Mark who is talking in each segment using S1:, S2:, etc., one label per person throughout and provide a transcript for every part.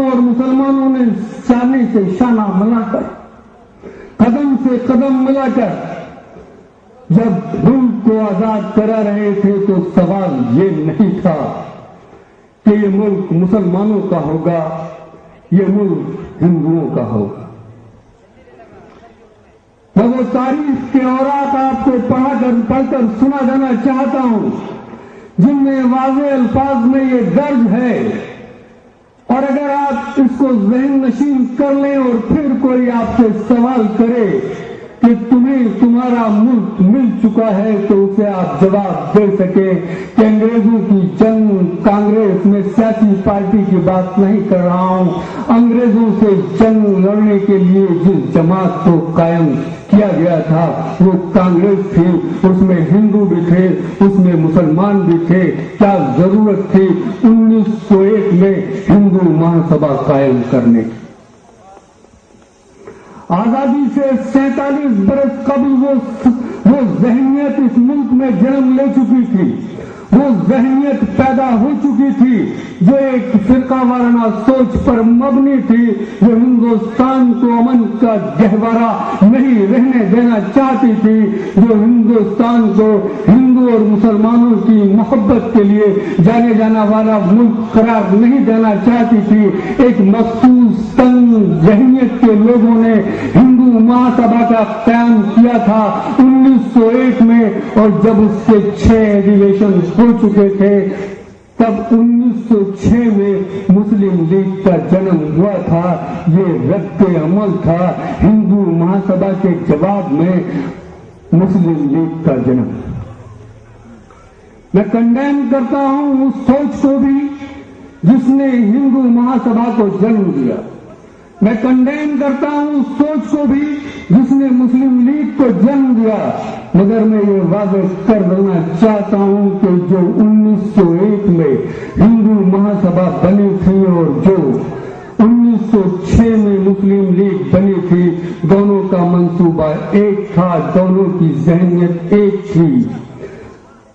S1: اور مسلمانوں نے شانے سے شانہ ملا کر، قدم سے قدم ملا کر جب ملک کو آزاد کرا رہے تھے تو سوال یہ نہیں تھا کہ یہ ملک مسلمانوں کا ہوگا، یہ ملک ہندوؤں کا ہوگا۔ میں وہ تاریخ کے اوراق آپ کو پڑھ کر سنا جانا چاہتا ہوں جن میں واضح الفاظ میں یہ درج ہے، اور اگر آپ اس کو ذہن نشین کر لیں اور پھر کوئی آپ سے سوال کرے کہ تمہیں تمہارا ملک مل چکا ہے تو اسے آپ جواب دے سکیں کہ انگریزوں کی جنگ، کانگریس میں سیاسی پارٹی کی بات نہیں کر رہا ہوں، انگریزوں سے جنگ لڑنے کے لیے جس جماعت کو قائم کیا گیا تھا وہ کانگریس تھی، اس میں ہندو بھی تھے، اس میں مسلمان بھی تھے۔ کیا ضرورت تھی 1901 میں ہندو مہاسبھا قائم کرنے کی؟ آزادی سے 47 برس قبل وہ ذہنیت اس ملک میں جنم لے چکی تھی، وہ ذہنیت پیدا ہو چکی تھی جو ایک فرقہ وارانہ سوچ پر مبنی تھی، جو ہندوستان کو امن کا گہوارہ نہیں رہنے دینا چاہتی تھی، جو ہندوستان کو ہندو اور مسلمانوں کی محبت کے لیے جانے جانا والا ملک قرار نہیں دینا چاہتی تھی۔ ایک مخصوص تنگ ذہنیت کے لوگوں نے ہندو مہاسبھا کا قیام کیا تھا 1901 میں، اور جب اس سے 6 ایڈیویشن ہو چکے تھے تب 1906 میں مسلم لیگ کا جنم ہوا تھا۔ یہ رد عمل تھا ہندو مہاسبھا کے جواب میں مسلم لیگ کا جنم۔ میں کنڈیم کرتا ہوں اس سوچ کو بھی جس نے ہندو مہاسبھا کو جنم دیا، میں کنڈیم کرتا ہوں اس سوچ کو بھی جس نے مسلم لیگ کو جنم دیا، مگر میں یہ واضح کر دینا چاہتا ہوں کہ جو 1901 میں ہندو مہاسبھا بنی تھی اور جو 1906 میں مسلم لیگ بنی تھی، دونوں کا منصوبہ ایک تھا، دونوں کی ذہنیت ایک تھی۔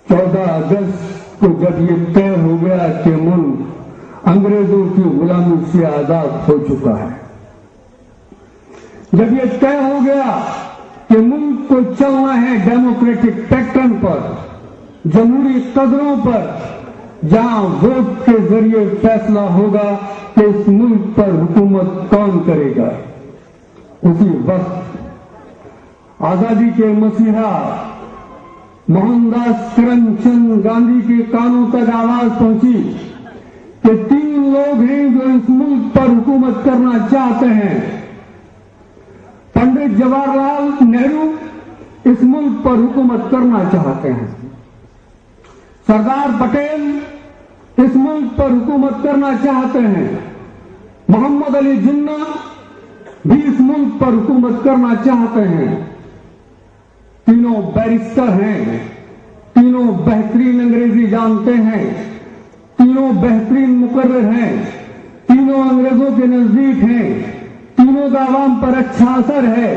S1: 14 اگست کو جب یہ طے ہو گیا کہ ملک انگریزوں کی غلامی سے آزاد ہو چکا ہے، جب یہ طے ہو گیا کہ ملک کو چلنا ہے ڈیموکریٹک پیٹرن پر، جمہوری قدروں پر، جہاں ووٹ کے ذریعے فیصلہ ہوگا کہ اس ملک پر حکومت کون کرے گا، اسی وقت آزادی کے مسیحا موہن داس کرم چند گاندھی کے کانوں تک آواز پہنچی کہ 3 لوگ ہیں جو اس ملک پر حکومت کرنا چاہتے ہیں۔ پنڈت جواہر لال نہرو اس ملک پر حکومت کرنا چاہتے ہیں، سردار پٹیل اس ملک پر حکومت کرنا چاہتے ہیں، محمد علی جناح بھی اس ملک پر حکومت کرنا چاہتے ہیں۔ تینوں بیرسٹر ہیں، تینوں بہترین انگریزی جانتے ہیں، تینوں بہترین مقرر ہیں، تینوں انگریزوں کے نزدیک ہیں، تینوں کا عوام پر اچھا اثر ہے۔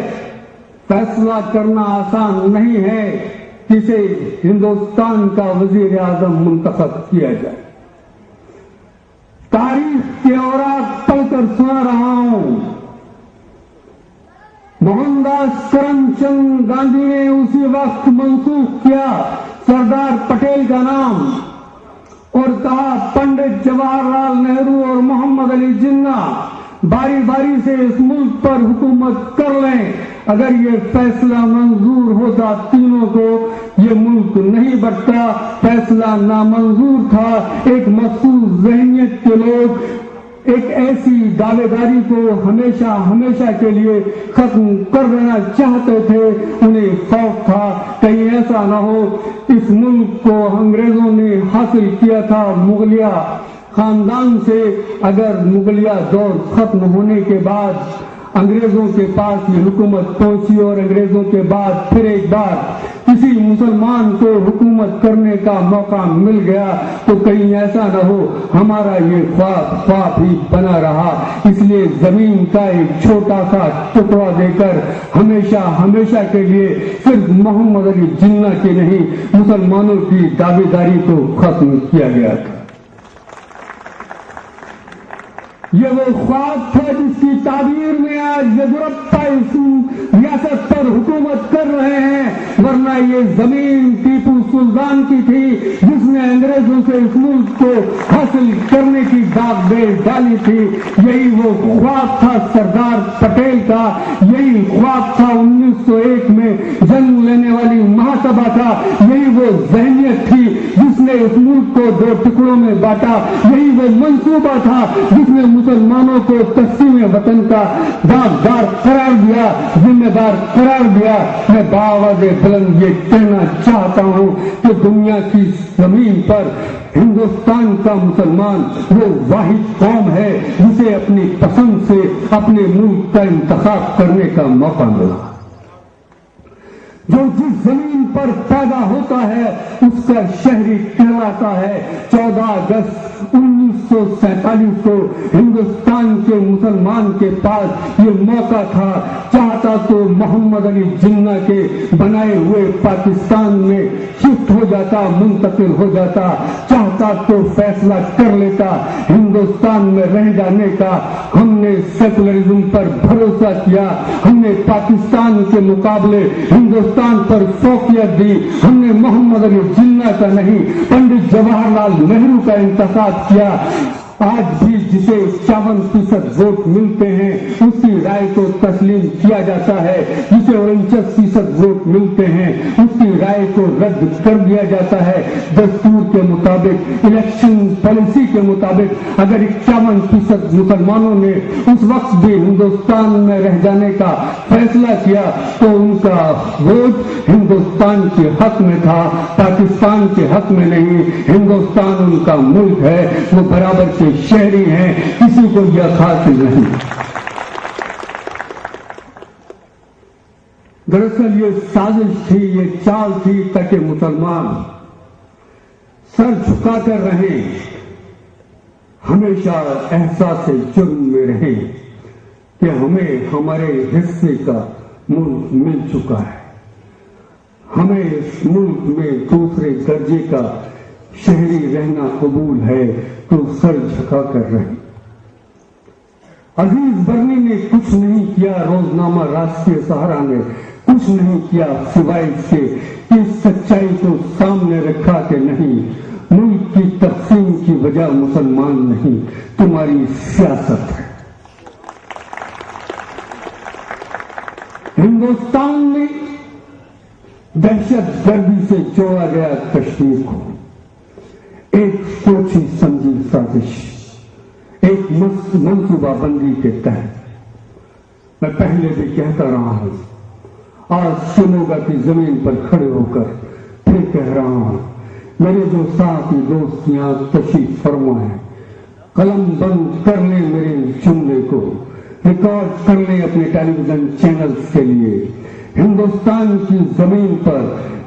S1: فیصلہ کرنا آسان نہیں ہے کسے ہندوستان کا وزیر اعظم منتخب کیا جائے۔ تاریخ کے اوراق پڑھ کر سنا رہا ہوں، موہن داس کرم چند گاندھی نے اسی وقت منسوخ کیا سردار پٹیل کا نام اور کہا پنڈت جواہر لال نہرو اور محمد علی جناح باری باری سے اس ملک پر حکومت کر لیں۔ اگر یہ فیصلہ منظور ہوتا تینوں کو، یہ ملک نہیں بٹتا، فیصلہ نامنظور تھا۔ ایک مخصوص ذہنیت کے لوگ ایک ایسی دعوے داری کو ہمیشہ کے لیے ختم کر دینا چاہتے تھے۔ انہیں خوف تھا کہیں ایسا نہ ہو اس ملک کو انگریزوں نے حاصل کیا تھا مغلیہ خاندان سے، اگر مغلیہ دور ختم ہونے کے بعد انگریزوں کے پاس یہ حکومت پہنچی اور انگریزوں کے بعد پھر ایک بار کسی مسلمان کو حکومت کرنے کا موقع مل گیا تو کہیں ایسا نہ ہو ہمارا یہ خواب ہی بنا رہا۔ اس لیے زمین کا ایک چھوٹا سا ٹکڑا دے کر ہمیشہ کے لیے صرف محمد علی جناح کی نہیں مسلمانوں کی دعوے داری کو ختم کیا گیا تھا۔ یہ وہ خواب تھا جس کی تعبیر میں آج یدورپا اس ریاست پر حکومت کر رہے ہیں، ورنہ یہ زمین ٹیپو سلطان کی تھی جس نے انگریزوں سے اس ملک کو حاصل کرنے کی داغ بیل ڈالی تھی۔ یہی وہ خواب تھا سردار پٹیل کا، یہی خواب تھا 1901 میں جنگ لینے والی مہاسبھا کا، یہی وہ ذہنیت تھی جس نے اس ملک کو 2 ٹکڑوں میں بانٹا، یہی وہ منصوبہ تھا جس نے مسلمانوں کو تقسیم وطن کا داغدار قرار دیا، ذمہ دار قرار دیا۔ میں بآواز بلند یہ کہنا چاہتا ہوں کہ دنیا کی زمین پر ہندوستان کا مسلمان وہ واحد قوم ہے جسے اپنی پسند سے اپنے ملک کا انتخاب کرنے کا موقع ملا۔ جو جس زمین پر پیدا ہوتا ہے اس کا شہری کہلاتا ہے۔ 14 اگست 1947 کو ہندوستان کے مسلمان کے پاس یہ موقع تھا، چاہتا تو محمد علی جناح کے بنائے ہوئے پاکستان میں شفٹ ہو جاتا، منتقل ہو جاتا، چاہتا تو فیصلہ کر لیتا ہندوستان میں رہ جانے کا۔ ہم نے سیکولرزم پر بھروسہ کیا، ہم نے پاکستان کے مقابلے ہندوستان پر فوقیت دی، ہم نے محمد علی جناح کا نہیں پنڈت جواہر لال نہرو کا انتخاب کیا۔ آج بھی جسے 54% ووٹ ملتے ہیں اس کی رائے کو تسلیم کیا جاتا ہے، جسے 49% ووٹ ملتے ہیں اس کی رائے کو رد کر دیا جاتا ہے۔ دستور کے مطابق، الیکشن پالیسی کے مطابق اگر 51% مسلمانوں نے اس وقت بھی ہندوستان میں رہ جانے کا فیصلہ کیا تو ان کا ووٹ ہندوستان کے حق میں تھا، پاکستان کے حق میں نہیں۔ ہندوستان ان کا ملک ہے، وہ برابر کے شہری ہیں، کسی کو یہ خاطر نہیں۔ دراصل یہ سازش تھی، یہ چال تھی تاکہ مسلمان سر جھکا کر رہیں، ہمیشہ احساس جرم میں رہیں کہ ہمیں ہمارے حصے کا ملک مل چکا ہے، ہمیں اس ملک میں دوسرے درجے کا شہری رہنا قبول ہے، تو سر جھکا کر رہے۔ عزیز برنی نے کچھ نہیں کیا، روزنامہ راشٹریہ سہارا نے کچھ نہیں کیا سوائے اس کے کہ سچائی کو سامنے رکھا کہ نہیں، ملک کی تقسیم کی وجہ مسلمان نہیں، تمہاری سیاست ہے۔ ہندوستان میں دہشت گردی سے جوڑا گیا کشمیر کو، ایک سوچی سمجھی سازش، ایک منصوبہ بندی کے تحت۔ میں پہلے بھی کہتا رہا ہوں، آج شموگا کی زمین پر کھڑے ہو کر پھر کہہ رہا ہوں، میرے جو ساتھی دوست یہاں تشریف فرما ہے، قلم بند کر لیں میرے جملے کو، ریکارڈ کر لیں اپنے ٹیلی ویژن چینلز کے لیے۔ ہندوستان کی زمین پر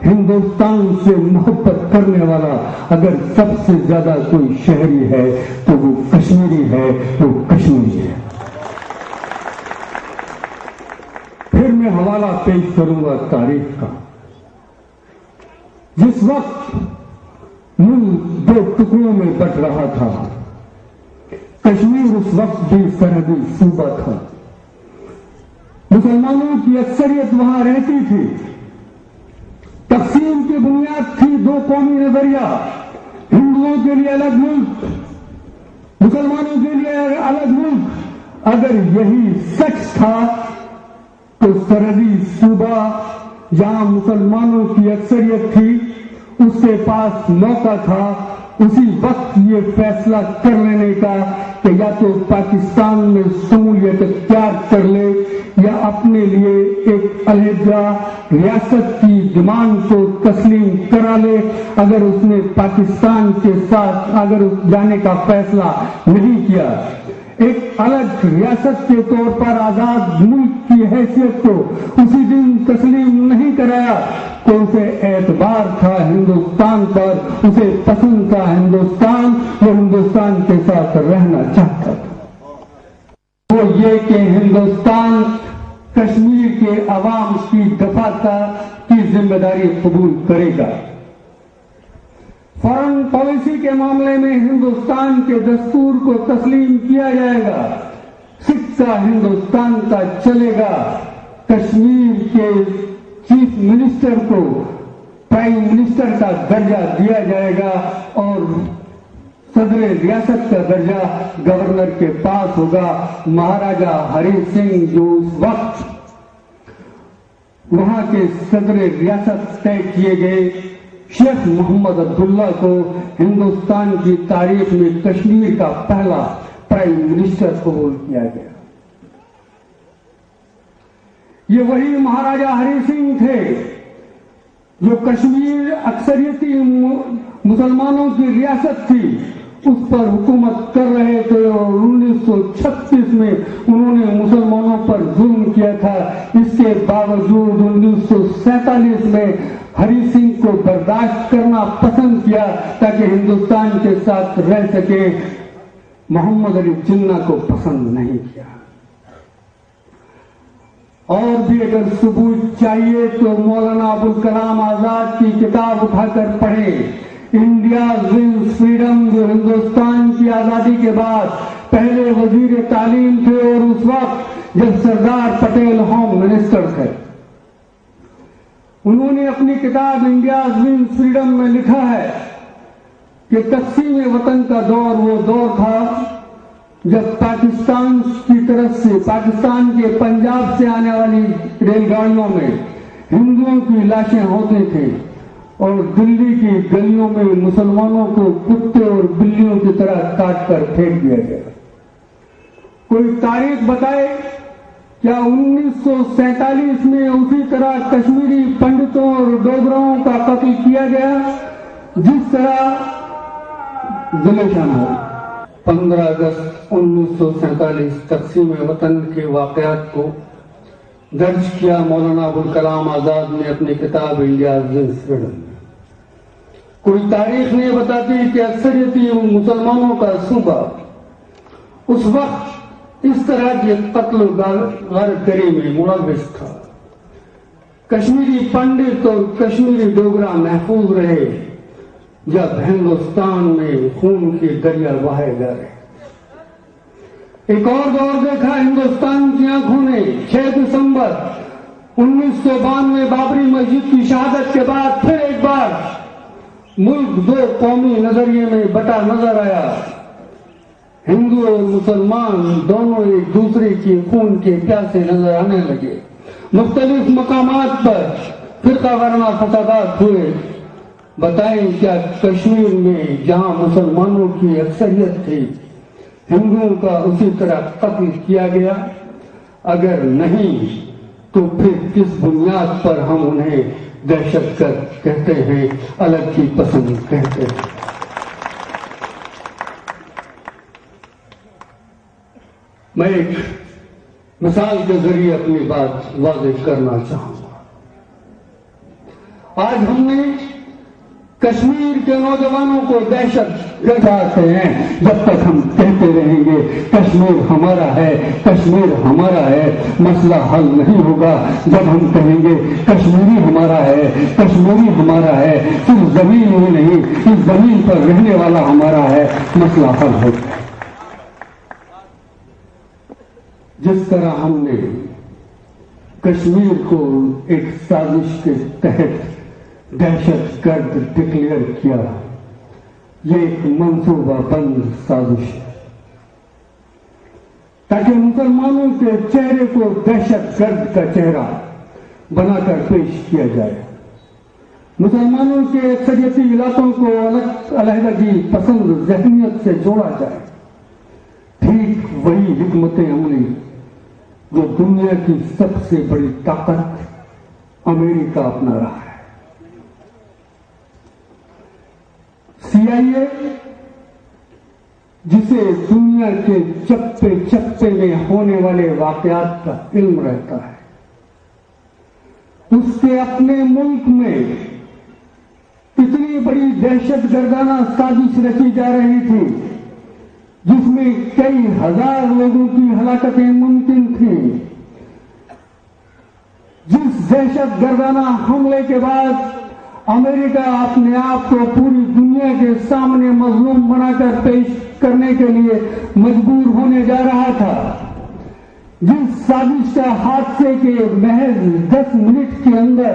S1: ہندوستان سے محبت کرنے والا اگر سب سے زیادہ کوئی شہری ہے تو وہ کشمیری ہے، وہ کشمیری ہے۔ پھر میں حوالہ پیش کروں گا تاریخ کا۔ جس وقت ملک 2 ٹکڑوں میں بٹ رہا تھا، کشمیر اس وقت بھی سرحدی صوبہ تھا، مسلمانوں کی اکثریت وہاں رہتی تھی، تقسیم کی بنیاد تھی 2 قومی نظریہ، ہندوؤں کے لیے الگ ملک، مسلمانوں کے لیے الگ ملک۔ اگر یہی سچ تھا تو سرحدی صوبہ جہاں مسلمانوں کی اکثریت تھی اس کے پاس موقع تھا اسی وقت یہ فیصلہ کر لینے کا کہ یا تو پاکستان میں شمولیت اختیار کر لے یا اپنے لیے ایک علیحدہ ریاست کی ڈیمانڈ کو تسلیم کرا لے۔ اگر اس نے پاکستان کے ساتھ اگر جانے کا فیصلہ نہیں کیا، ایک الگ ریاست کے طور پر آزاد ملک کی حیثیت کو اسی دن تسلیم نہیں کرایا تو اسے اعتبار تھا ہندوستان پر، اسے پسند تھا ہندوستان، وہ ہندوستان کے ساتھ رہنا چاہتا تھا۔ وہ یہ کہ ہندوستان کشمیر کے عوام کی دفاع کی ذمہ داری قبول کرے گا۔ फॉरेन पॉलिसी के मामले में हिंदुस्तान के दस्तूर को तस्लीम किया जाएगा, सिक्का हिंदुस्तान का चलेगा, कश्मीर के चीफ मिनिस्टर को प्राइम मिनिस्टर का दर्जा दिया जाएगा और सदर रियासत का दर्जा गवर्नर के पास होगा। महाराजा हरि सिंह जो उस वक्त वहां के सदर रियासत तय किए गए, शेख मोहम्मद अब्दुल्ला को हिंदुस्तान की तारीख में कश्मीर का पहला प्राइम मिनिस्टर कबूल किया गया। ये वही महाराजा हरि सिंह थे जो कश्मीर अक्सरियती मुसलमानों की रियासत थी, उस पर हुकूमत कर रहे थे और 1936 में उन्होंने मुसलमानों पर जुल्म किया था। इसके बावजूद 1947 में हरि सिंह को बर्दाश्त करना पसंद किया ताकि हिंदुस्तान के साथ रह सके। मोहम्मद अली जिन्ना को पसंद नहीं किया। और भी अगर सबूत चाहिए तो मौलाना अबुल कलाम आजाद की किताब उठाकर पढ़ें, इंडिया विंस फ्रीडम, जो हिंदुस्तान की आजादी के बाद पहले वजीर तालीम थे और उस वक्त जब सरदार पटेल होम मिनिस्टर थे। उन्होंने अपनी किताब इंडिया विंस फ्रीडम में लिखा है कि तक़सीम वतन का दौर वो दौर था जब पाकिस्तान की तरफ से, पाकिस्तान के पंजाब से आने वाली रेलगाड़ियों में हिंदुओं की लाशें होती थी और दिल्ली की गलियों में मुसलमानों को कुत्ते और बिल्लियों की तरह काट कर फेंक दिया गया। कोई तारीख बताए क्या 1947 में उसी तरह कश्मीरी पंडितों और डोगराओं का कत्ल किया गया जिस तरह दिलेशान हो। 15 अगस्त 1947 तक़सीम वतन के वाक़यात को दर्ज किया मौलाना अबुल कलाम आजाद ने अपनी किताब इंडिया विंस फ्रीडम में। कोई तारीख नहीं बताती कि अक्सरियती मुसलमानों का सूबा उस वक्त इस तरह के कत्ल गारदगी में मुलव्वस था। कश्मीरी पंडित और कश्मीरी डोगरा महफूज रहे जब हिंदुस्तान में खून के दरिया बहाए जा रहे। एक और दौर देखा हिंदुस्तान की आंखों ने 6 दिसंबर 1992 बाबरी मस्जिद की शहादत के बाद फिर एक बार मुल्क दो कौमी नजरिए में बटा नजर आया। हिंदू और मुसलमान दोनों एक दूसरे की खून के प्यासे नजर आने लगे। मुख्तलिफ मकामात पर फिरका वाराना फसादात हुए। बताएं क्या कश्मीर में जहां मुसलमानों की अक्सरियत थी हिंदुओं का उसी तरह कत्ल किया गया? अगर नहीं तो फिर किस बुनियाद पर हम उन्हें दहशतगर्द कहते हैं, अलग की पसंद कहते हैं? मैं एक मिसाल के जरिए अपनी बात वाज़ेह करना चाहूंगा। आज हमने कश्मीर के नौजवानों को दहशत गर्दाते हैं। जब तक हम कहते रहेंगे कश्मीर हमारा है, कश्मीर हमारा है, मसला हल नहीं होगा। जब हम कहेंगे कश्मीरी हमारा है, कश्मीरी हमारा है, सिर्फ जमीन ही नहीं इस जमीन पर रहने वाला हमारा है, मसला हल होगा। जिस तरह हमने कश्मीर को एक साजिश के तहत दहशतगर्द डिक्लेयर किया, ये एक मंसूबाबंद साजिश है ताकि मुसलमानों के चेहरे को दहशतगर्द का चेहरा बनाकर पेश किया जाए, मुसलमानों के अक्सरियती इलाकों को अलहदगी पसंद ज़हनियत से जोड़ा जाए। ठीक वही हिकमत अमली जो दुनिया की सबसे बड़ी ताकत अमेरिका अपना रहा है। CIA जिसे दुनिया के चप्पे चप्पे में होने वाले वाकयात का इल्म रहता है, उसके अपने मुल्क में इतनी बड़ी दहशतगर्दाना साजिश रची जा रही थी जिसमें कई हजार लोगों की हलाकतें मुमकिन थी। जिस दहशतगर्दाना हमले के बाद अमेरिका अपने आप को पूरी दुनिया के सामने मजलूम बनाकर पेश करने के लिए मजबूर होने जा रहा था। जिस साजिश का हादसे के महज 10 मिनट के अंदर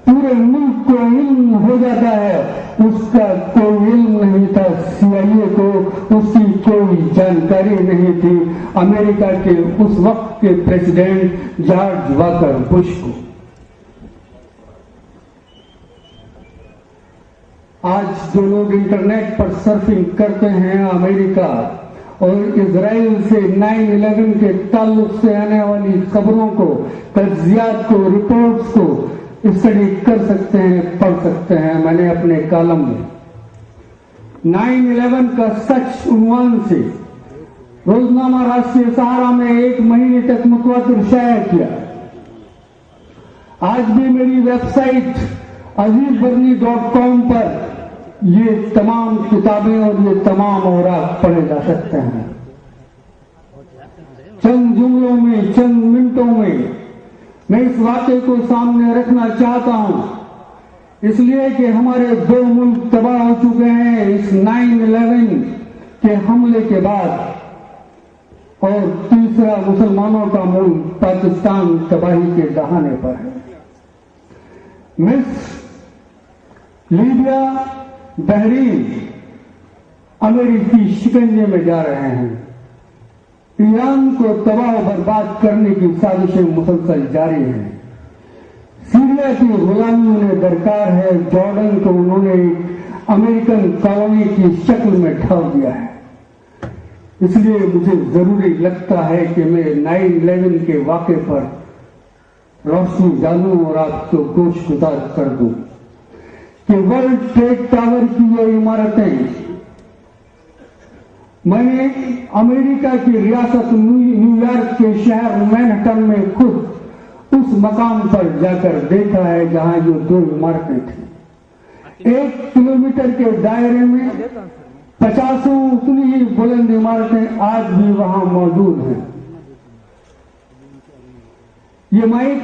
S1: पूरे मुल्क को इल्म हो जाता है, उसका कोई इल्म नहीं था। CIA को उसकी कोई जानकारी नहीं थी अमेरिका के उस वक्त के प्रेसिडेंट जॉर्ज वॉकर बुश को। आज जो लोग इंटरनेट पर सर्फिंग करते हैं, अमेरिका और इजराइल से 9/11 के ताल्लुक से आने वाली खबरों को, तज्जियात को, रिपोर्ट्स को स्टडी कर सकते हैं, पढ़ सकते हैं। मैंने अपने कॉलम में 9/11 का सच उन्वान से रोजनामा राष्ट्रीय सहारा में 1 महीने तक मुतवातिर शाया किया। आज भी मेरी वेबसाइट azizbarni.com पर ये तमाम किताबें और ये तमाम औराक पढ़े जा सकते हैं। चंद जुमलों में, चंद मिनटों में मैं इस वाक़े को सामने रखना चाहता हूं, इसलिए कि हमारे 2 मुल्क तबाह हो चुके हैं इस 9/11 के हमले के बाद, और तीसरा मुसलमानों का मुल्क पाकिस्तान तबाही के दहाने पर है। मिस्र, लीबिया, बहरीन अमेरिकी शिकंजे में जा रहे हैं। ईरान को तबाह बर्बाद करने की साजिशें मुसलसल जारी हैं। सीरिया की गुलामी उन्हें दरकार है। जॉर्डन को उन्होंने एक अमेरिकन कॉलोनी की शक्ल में ढाल दिया है। इसलिए मुझे जरूरी लगता है कि मैं 9/11 के वाक़े पर रोशनी डालूं और आपको गोशगुजार कर दूं कि वर्ल्ड ट्रेड टावर की ये इमारतें, मैंने अमेरिका की रियासत न्यूयॉर्क के शहर मैनहट्टन में खुद उस मकाम पर जाकर देखा है जहां ये 2 इमारतें थी। 1 किलोमीटर के दायरे में 50 उतनी ही बुलंद इमारतें आज भी वहां मौजूद हैं। ये माइक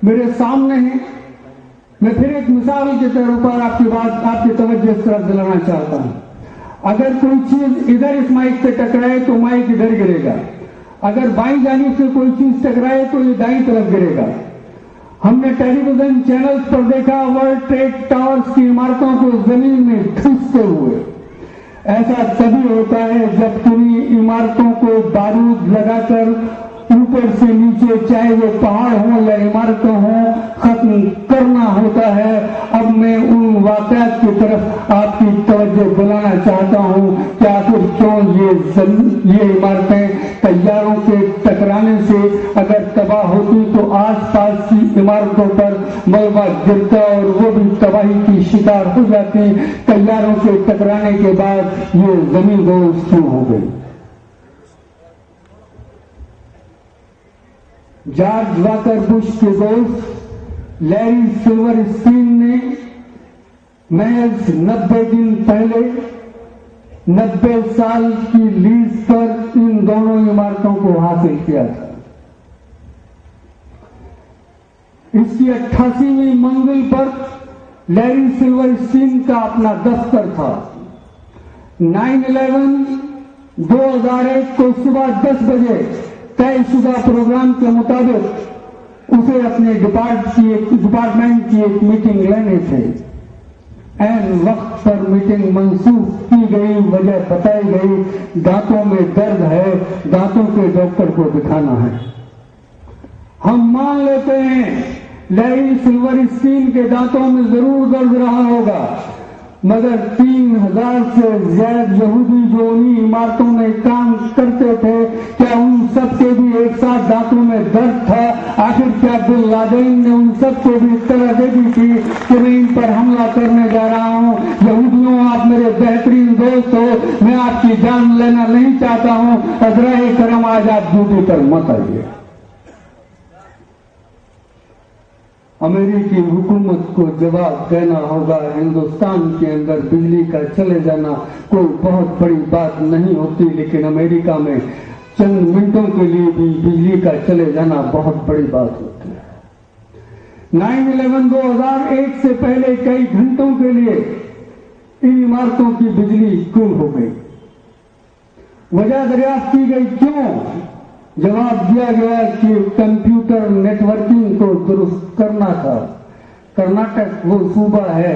S1: मेरे सामने है। मैं फिर एक मिसाल के तौर पर आपकी तवज्जो इस तरफ दिलाना चाहता हूं। अगर कोई चीज इधर इस माइक से टकराए तो माइक इधर गिरेगा, अगर बाईं जानिब से कोई चीज टकराए तो ये दाईं तरफ गिरेगा। हमने टेलीविजन चैनल्स पर देखा वर्ल्ड ट्रेड टावर्स की इमारतों को जमीन में ठूसते हुए। ऐसा तभी होता है जब किन्हीं इमारतों को बारूद लगाकर ऊपर से नीचे, चाहे वो पहाड़ हो या इमारतें हों, खत्म करना होता है। अब मैं उन वाक़यात की तरफ आपकी तवज्जो दिलाना चाहता हूं कि आखिर क्यों ये इमारतें तैयारों के टकराने से अगर तबाह होती तो आसपास की इमारतों पर मलबा गिरता और वो भी तबाही की शिकार हो जाती। तैयारों के टकराने के बाद ये जमीन दोस्त क्यों हो गई? जॉर्ज वॉकर बुश के दोस्त लैरी सिल्वरस्टीन ने महज 90 दिन पहले 90 साल की लीज पर इन दोनों इमारतों को हासिल किया था। इसकी 88वीं मंजिल पर लैरी सिल्वरस्टीन का अपना दफ्तर था। 9/11 2001 को सुबह 10 बजे तयशुदा प्रोग्राम के मुताबिक उसे अपने डिपार्टमेंट की एक मीटिंग लेने थे। ऐन वक्त पर मीटिंग मंसूख की गई। वजह बताई गई, दांतों में दर्द है, दांतों के डॉक्टर को दिखाना है। हम मान लेते हैं लैरी सिल्वरस्टीन के दांतों में जरूर दर्द रहा होगा, मगर 3000 से ज्यादा यहूदी जो उन्हीं इमारतों में काम करते थे, क्या उन सबके भी एक साथ दांतों में दर्द था? आखिर क्या बिन लादेन ने उन सबको भी इत्तला दे दी थी कि मैं इन पर हमला करने जा रहा हूं? यहूदियों, आप मेरे बेहतरीन दोस्त हो, मैं आपकी जान लेना नहीं चाहता हूं, अज़राए करम आज आप ड्यूटी पर मत आइए। अमेरिकी हुकूमत को जवाब देना होगा। हिंदुस्तान के अंदर बिजली का चले जाना कोई बहुत बड़ी बात नहीं होती, लेकिन अमेरिका में चंद मिनटों के लिए भी बिजली का चले जाना बहुत बड़ी बात होती है। 9/11 2001 से पहले कई घंटों के लिए इन इमारतों की बिजली गुम हो गई। वजह दरियाफ्त की गई, क्यों? जवाब दिया गया कि कंप्यूटर नेटवर्किंग को दुरुस्त करना था। कर्नाटक वो सूबा है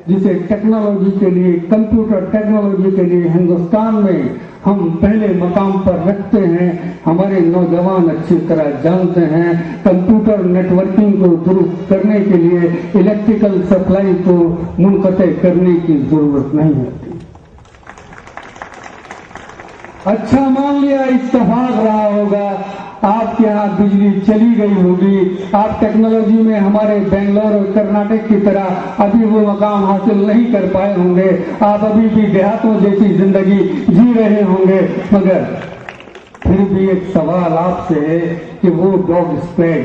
S1: जिसे टेक्नोलॉजी के लिए, कंप्यूटर टेक्नोलॉजी के लिए हिंदुस्तान में हम पहले मकाम पर रखते हैं। हमारे नौजवान अच्छी तरह जानते हैं कंप्यूटर नेटवर्किंग को दुरुस्त करने के लिए इलेक्ट्रिकल सप्लाई को मुनक़ते करने की जरूरत नहीं होती। अच्छा, मान लिया इत्तेफाक रहा होगा, आपके यहाँ बिजली चली गई होगी, आप टेक्नोलॉजी में हमारे बेंगलोर और कर्नाटक की तरह अभी वो मकाम हासिल नहीं कर पाए होंगे, आप अभी भी देहातों जैसी जिंदगी जी रहे होंगे, मगर फिर भी एक सवाल आपसे है कि वो डॉग स्क्वाड,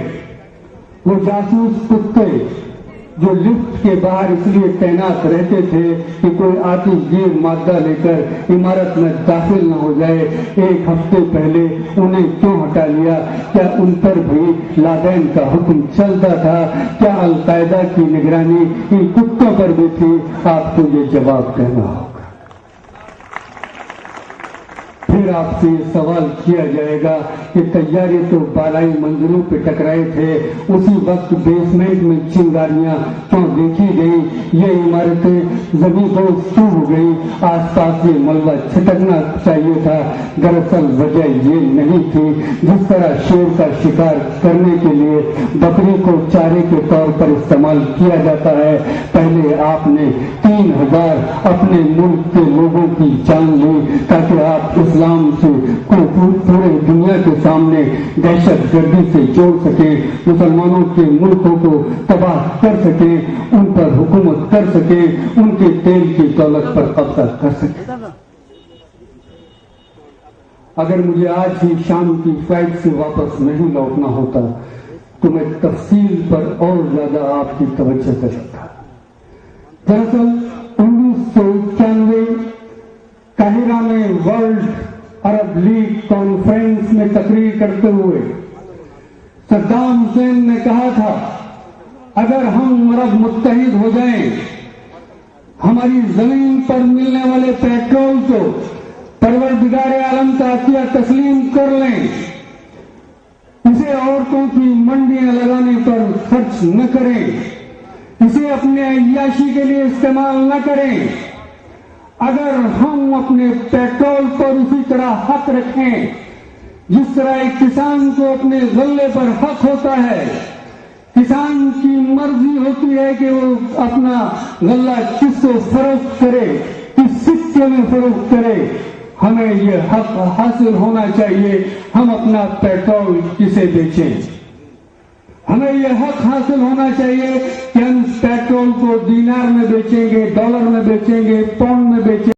S1: वो जासूस कुत्ते जो लिफ्ट के बाहर इसलिए तैनात रहते थे कि कोई आतिशगीर मादा लेकर इमारत में दाखिल न हो जाए, एक हफ्ते पहले उन्हें क्यों हटा लिया? क्या उन पर भी लादेन का हुक्म चलता था? क्या अलकायदा की निगरानी इन कुत्तों पर भी थी? आपको ये जवाब देना होगा। फिर आपसे सवाल किया जाएगा कि तैयारी तो बालाई मंजिलों पे टकराए थे, उसी वक्त बेसमेंट में चिंगारियां क्यों देखी गई? ये इमारतें जमीन को क्यों हो गई? आसपास ये मलबा छिटकना चाहिए था। दरअसल वजह ये नहीं थी। जिस तरह शेर का शिकार करने के लिए बकरी को चारे के तौर पर इस्तेमाल किया जाता है, पहले आपने 3000 अपने मुल्क के लोगों की जान ली ताकि आप इस्लाम से पूरे दुनिया के सामने दहशत गर्दी से जोड़ सके, मुसलमानों के मुल्कों को तबाह कर सके, उन पर हुकूमत कर सके, उनके तेल की दौलत पर कब्जा कर सके। अगर मुझे आज ही शाम की फ्लाइट से वापस नहीं लौटना होता तो मैं तफसील पर और ज्यादा आपकी तवज्जो करता। दरअसल 1991 काहिरा में वर्ल्ड अरब लीग कॉन्फ्रेंस में तकरीर करते हुए सद्दाम हुसैन ने कहा था, अगर हम अरब मुत्तहिद हो जाएं, हमारी जमीन पर मिलने वाले पेट्रोल को परवरदिगारे आलम का अतिया तस्लीम कर लें, इसे औरतों की मंडियां लगाने पर खर्च न करें, इसे अपने अय्याशी के लिए इस्तेमाल न करें, अगर हम अपने पेट्रोल पर उसी तरह हक रखें जिस तरह एक किसान को अपने गल्ले पर हक होता है, किसान की मर्जी होती है कि वो अपना गल्ला किसको फरोख्त करे, किस सिक्के में फरोख्त करे, हमें ये हक हासिल होना चाहिए हम अपना पेट्रोल किसे बेचें। हमें यह हक हासिल होना चाहिए कि हम पेट्रोल को दीनार में बेचेंगे, डॉलर में बेचेंगे, पाउंड में बेचेंगे।